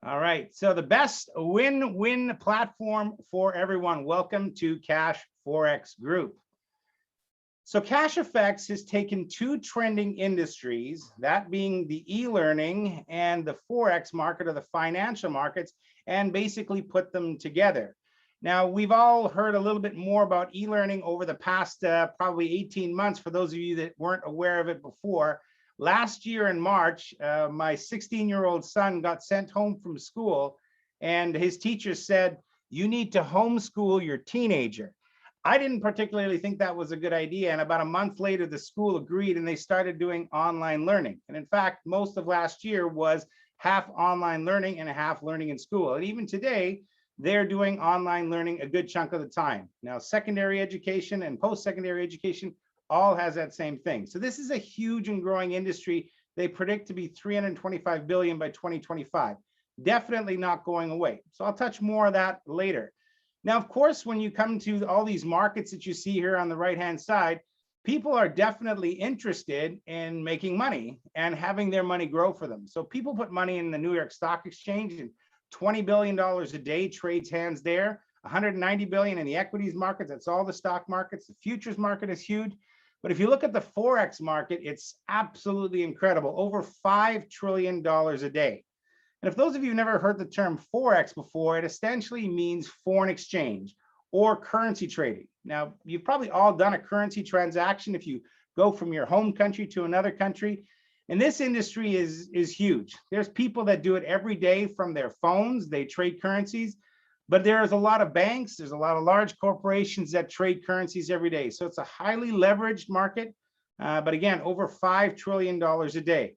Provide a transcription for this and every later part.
All right, so the best win-win platform for everyone. Welcome to Cash Forex Group. So Cash FX has taken two trending industries, that being the e-learning and the Forex market or the financial markets, and basically put them together. Now, we've all heard a little bit more about e-learning over the past probably 18 months, for those of you that weren't aware of it before. Last year in March, my 16-year-old son got sent home from school, and his teacher said, "You need to homeschool your teenager." I didn't particularly think that was a good idea. And about a month later, the school agreed and they started doing online learning. And in fact, most of last year was half online learning and half learning in school. And even today, they're doing online learning a good chunk of the time. Now, secondary education and post-secondary education all has that same thing. So this is a huge and growing industry. They predict to be 325 billion by 2025. Definitely not going away. So I'll touch more of that later. Now, of course, when you come to all these markets that you see here on the right-hand side, people are definitely interested in making money and having their money grow for them. So people put money in the New York Stock Exchange, and $20 billion a day trades hands there, 190 billion in the equities markets. That's all the stock markets. The futures market is huge. But if you look at the Forex market, it's absolutely incredible, over $5 trillion a day. And if those of you who never heard the term Forex before, it essentially means foreign exchange or currency trading. Now, you've probably all done a currency transaction if you go from your home country to another country. And this industry is huge. There's people that do it every day from their phones. They trade currencies. But there's a lot of banks, there's a lot of large corporations that trade currencies every day. So it's a highly leveraged market, but again, over $5 trillion a day.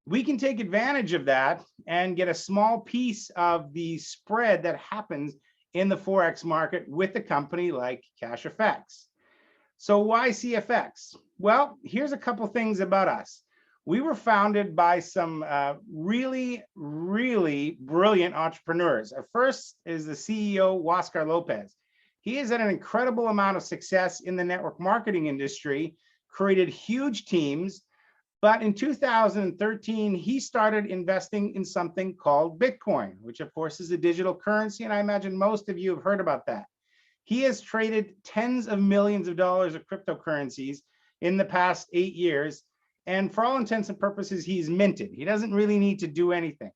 We can take advantage of that and get a small piece of the spread that happens in the Forex market with a company like Cash FX. So why CFX? Well, here's a couple things about us. We were founded by some really brilliant entrepreneurs. First is the CEO, Oscar Lopez. He has had an incredible amount of success in the network marketing industry, created huge teams, but in 2013, he started investing in something called Bitcoin, which of course is a digital currency, and I imagine most of you have heard about that. He has traded tens of millions of dollars of cryptocurrencies in the past 8 years. And for all intents and purposes, he's minted. He doesn't really need to do anything.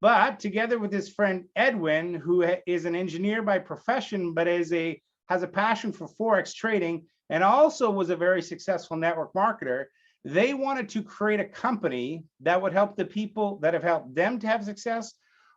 But together with his friend Edwin, who is an engineer by profession, but has a passion for Forex trading and also was a very successful network marketer, they wanted to create a company that would help the people that have helped them to have success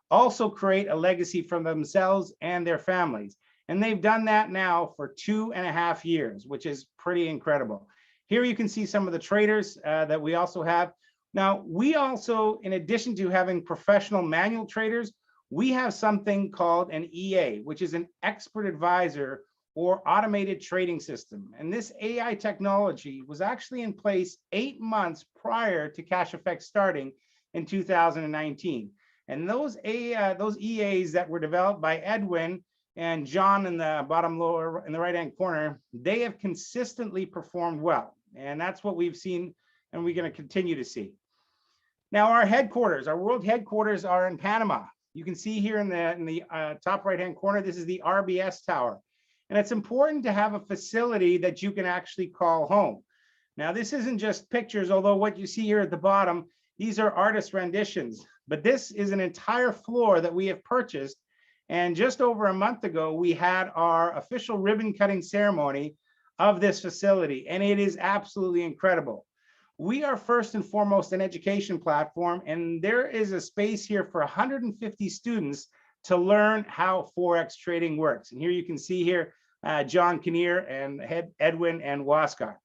also create a legacy for themselves and their families. And they've done that now for 2.5 years, which is pretty incredible. Here you can see some of the traders that we also have. Now, we also, in addition to having professional manual traders, we have something called an EA, which is an expert advisor or automated trading system. And this AI technology was actually in place 8 months prior to Cash FX starting in 2019. And those EAs that were developed by Edwin and John in the bottom lower in the right-hand corner, they have consistently performed well. And that's what we've seen, and we're going to continue to see. Now, our headquarters, our world headquarters are in Panama. You can see here in the top right-hand corner, this is the RBS Tower. And it's important to have a facility that you can actually call home. Now, this isn't just pictures, although what you see here at the bottom, these are artist renditions. But this is an entire floor that we have purchased. And just over a month ago, we had our official ribbon cutting ceremony of this facility, and it is absolutely incredible. We are first and foremost an education platform, and there is a space here for 150 students to learn how Forex trading works. And here you can see here, John Kinnear and Edwin and Waskar.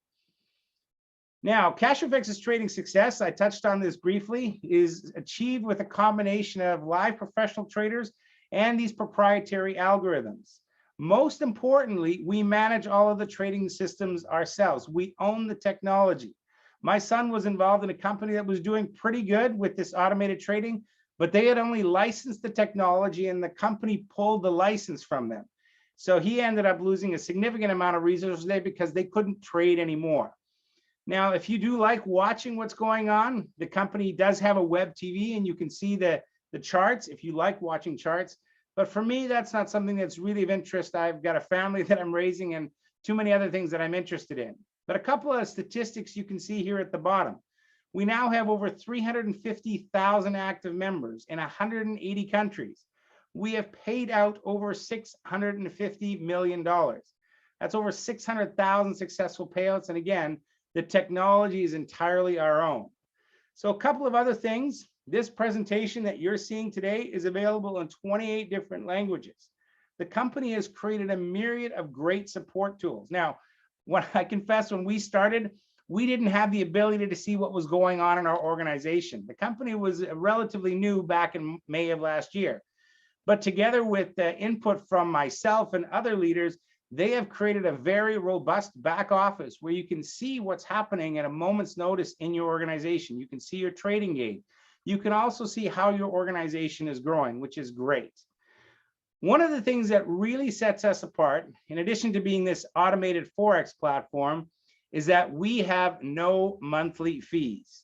Now, Cash FX's trading success, I touched on this briefly, is achieved with a combination of live professional traders and these proprietary algorithms. Most importantly, we manage all of the trading systems ourselves. We own the technology. My son was involved in a company that was doing pretty good with this automated trading, but they had only licensed the technology and the company pulled the license from them. So he ended up losing a significant amount of resources there because they couldn't trade anymore. Now, if you do like watching what's going on, the company does have a web TV, and you can see the the charts if you like watching charts. But for me, that's not something that's really of interest. I've got a family that I'm raising and too many other things that I'm interested in. But a couple of statistics you can see here at the bottom. We now have over 350,000 active members in 180 countries. We have paid out over $650 million. That's over 600,000 successful payouts. And again, the technology is entirely our own. So a couple of other things. This presentation that you're seeing today is available in 28 different languages. The company has created a myriad of great support tools. Now, when I confess, when we started, we didn't have the ability to see what was going on in our organization. The company was relatively new back in May of last year. But together with the input from myself and other leaders, they have created a very robust back office where you can see what's happening at a moment's notice in your organization. You can see your trading gain. You can also see how your organization is growing, which is great. One of the things that really sets us apart, in addition to being this automated Forex platform, is that we have no monthly fees.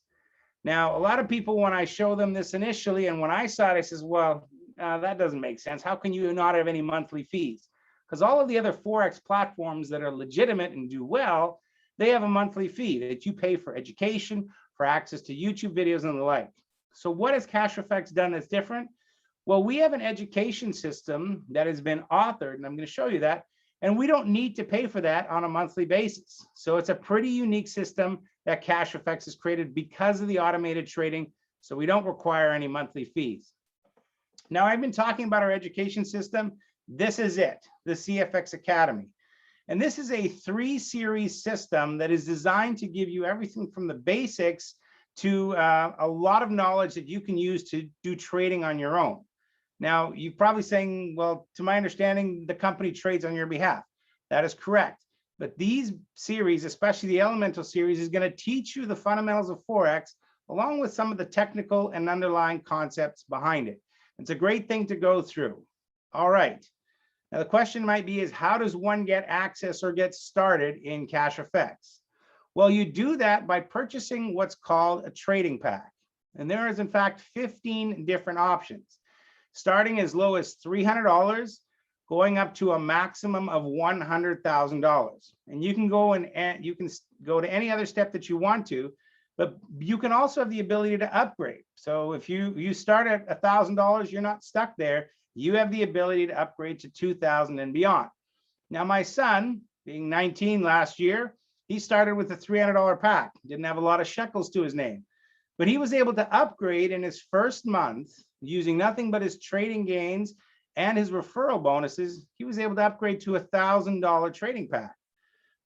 Now, a lot of people, when I show them this initially, and when I saw it, I says, well, that doesn't make sense. How can you not have any monthly fees? Because all of the other Forex platforms that are legitimate and do well, they have a monthly fee that you pay for education, for access to YouTube videos and the like. So what has Cash Forex done that's different? Well, we have an education system that has been authored, and I'm going to show you that, and we don't need to pay for that on a monthly basis. So it's a pretty unique system that Cash Forex has created because of the automated trading, so we don't require any monthly fees. Now, I've been talking about our education system. This is it, the CFX Academy. And this is a 3-series system that is designed to give you everything from the basics to a lot of knowledge that you can use to do trading on your own. Now, you're probably saying, well, to my understanding, the company trades on your behalf. That is correct. But these series, especially the Elemental series, is going to teach you the fundamentals of Forex, along with some of the technical and underlying concepts behind it. It's a great thing to go through. All right. Now, the question might be is, how does one get access or get started in Cash Forex? Well, you do that by purchasing what's called a trading pack. And there is, in fact, 15 different options, starting as low as $300, going up to a maximum of $100,000. And you can go and you can go to any other step that you want to, but you can also have the ability to upgrade. So if you start at $1,000, you're not stuck there. You have the ability to upgrade to $2,000 and beyond. Now, my son, being 19 last year, he started with a $300 pack, didn't have a lot of shekels to his name, but he was able to upgrade in his first month using nothing but his trading gains and his referral bonuses. He was able to upgrade to a $1,000 trading pack.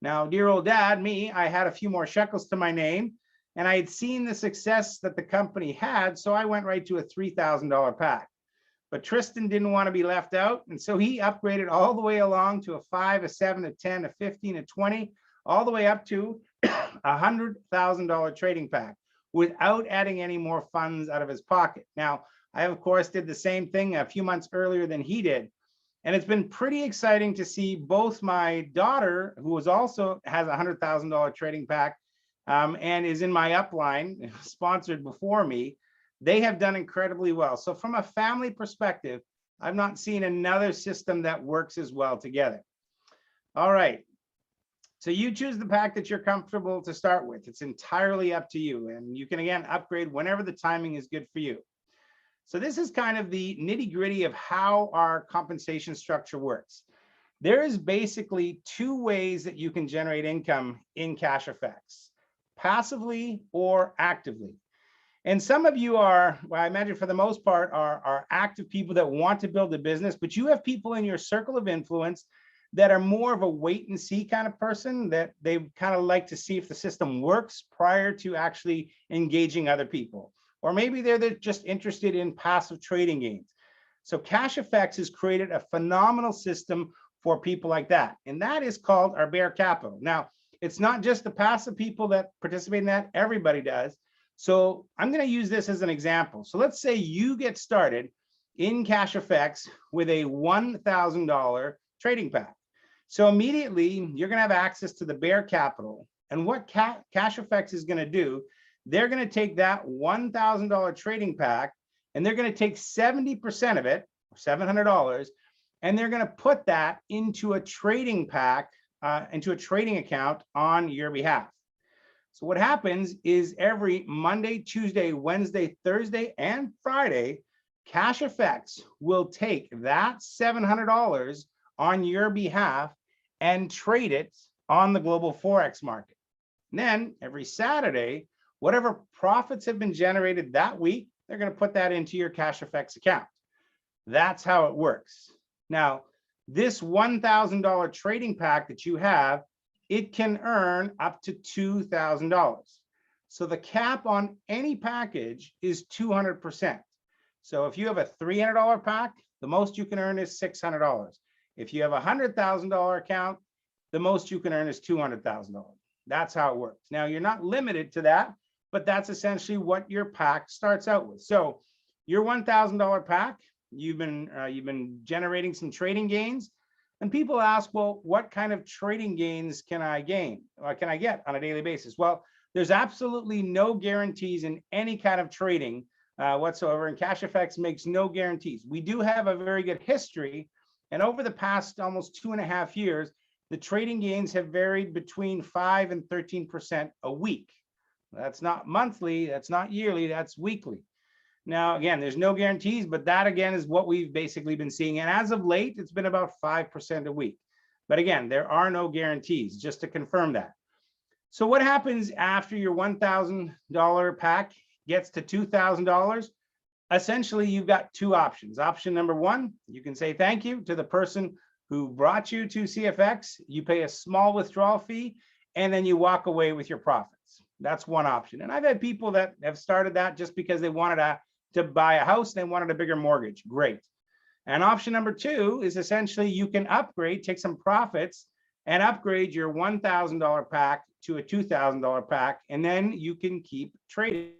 Now, dear old dad, me, I had a few more shekels to my name, and I had seen the success that the company had, so I went right to a $3,000 pack. But Tristan didn't want to be left out, and so he upgraded all the way along to a 5, a 7, a 10, a 15, a 20, all the way up to a $100,000 trading pack without adding any more funds out of his pocket. Now, I, of course, did the same thing a few months earlier than he did. And it's been pretty exciting to see both my daughter, who has a $100,000 trading pack and is in my upline, sponsored before me. They have done incredibly well. So from a family perspective, I've not seen another system that works as well together. All right. So you choose the pack that you're comfortable to start with. It's entirely up to you. And you can, again, upgrade whenever the timing is good for you. So this is kind of the nitty-gritty of how our compensation structure works. There is basically 2 ways that you can generate income in Cash Forex, passively or actively. And some of you are, well, I imagine for the most part, are active people that want to build a business, but you have people in your circle of influence that are more of a wait and see kind of person, that they kind of like to see if the system works prior to actually engaging other people. Or maybe they're just interested in passive trading gains. So Cash Forex has created a phenomenal system for people like that. And that is called our Bear Capital. Now, it's not just the passive people that participate in that, everybody does. So I'm going to use this as an example. So let's say you get started in Cash Forex with a $1,000 trading pack. So immediately you're going to have access to the Bear Capital. And what Cash Forex is going to do, they're going to take that $1,000 trading pack and they're going to take 70% of it, $700, and they're going to put that into a trading pack, into a trading account on your behalf. So what happens is every Monday, Tuesday, Wednesday, Thursday, and Friday, Cash FX will take that $700 on your behalf and trade it on the global Forex market. And then every Saturday, whatever profits have been generated that week, they're going to put that into your Cash FX account. That's how it works. Now, this $1,000 trading pack that you have, it can earn up to $2,000. So the cap on any package is 200%. So if you have a $300 pack, the most you can earn is $600. If you have a $100,000 account, the most you can earn is $200,000. That's how it works. Now, you're not limited to that, but that's essentially what your pack starts out with. So your $1,000 pack, you've been generating some trading gains, and people ask, well, what kind of trading gains can I gain? Or can I get on a daily basis? Well, there's absolutely no guarantees in any kind of trading whatsoever, and Cash FX makes no guarantees. We do have a very good history, and over the past almost 2.5 years, the trading gains have varied between 5 and 13% a week. That's not monthly, that's not yearly, that's weekly. Now, again, there's no guarantees, but that again is what we've basically been seeing. And as of late, it's been about 5% a week. But again, there are no guarantees, just to confirm that. So what happens after your $1,000 pack gets to $2,000? Essentially, you've got two options. Option number one, you can say thank you to the person who brought you to CFX. You pay a small withdrawal fee, and then you walk away with your profits. That's one option. And I've had people that have started that just because they wanted to buy a house, they wanted a bigger mortgage. Great. And option number two is essentially you can upgrade, take some profits and upgrade your $1,000 pack to a $2,000 pack, and then you can keep trading.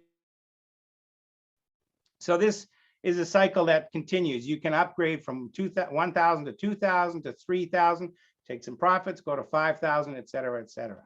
So this is a cycle that continues. You can upgrade from 1,000 to 2,000 to 3,000, take some profits, go to 5,000, et cetera, et cetera.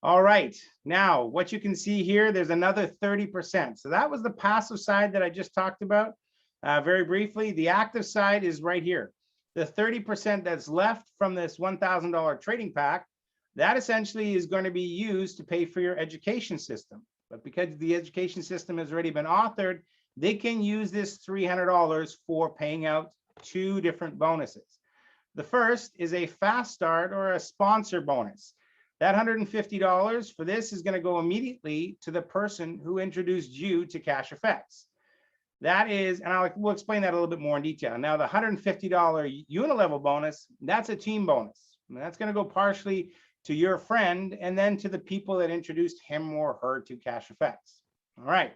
All right, now what you can see here, there's another 30%. So that was the passive side that I just talked about very briefly. The active side is right here. The 30% that's left from this $1,000 trading pack, that essentially is going to be used to pay for your education system. But because the education system has already been authored, they can use this $300 for paying out two different bonuses. The first is a fast start or a sponsor bonus. That $150 for this is going to go immediately to the person who introduced you to Cash FX. That is, and we'll explain that a little bit more in detail. Now, the $150 Unilevel bonus, that's a team bonus. And that's going to go partially to your friend and then to the people that introduced him or her to Cash FX. All right.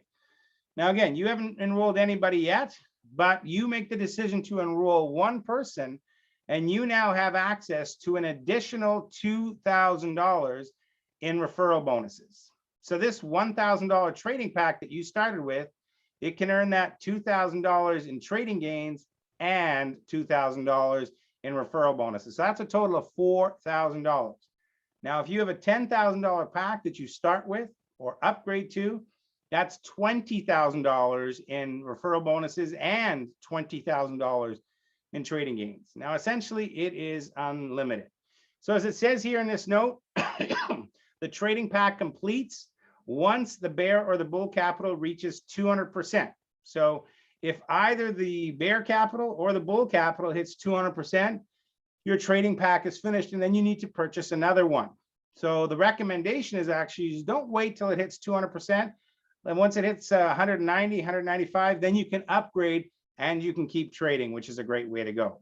Now, again, you haven't enrolled anybody yet, but you make the decision to enroll one person, and you now have access to an additional $2,000 in referral bonuses. So this $1,000 trading pack that you started with, it can earn that $2,000 in trading gains and $2,000 in referral bonuses. So that's a total of $4,000. Now, if you have a $10,000 pack that you start with or upgrade to, that's $20,000 in referral bonuses and $20,000 in trading gains. Now, essentially, it is unlimited. So as it says here in this note, the trading pack completes once the bear or the bull capital reaches 200%. So if either the bear capital or the bull capital hits 200%, your trading pack is finished, and then you need to purchase another one. So the recommendation is actually don't wait till it hits 200%. And once it hits 190, 195, then you can upgrade and you can keep trading, which is a great way to go.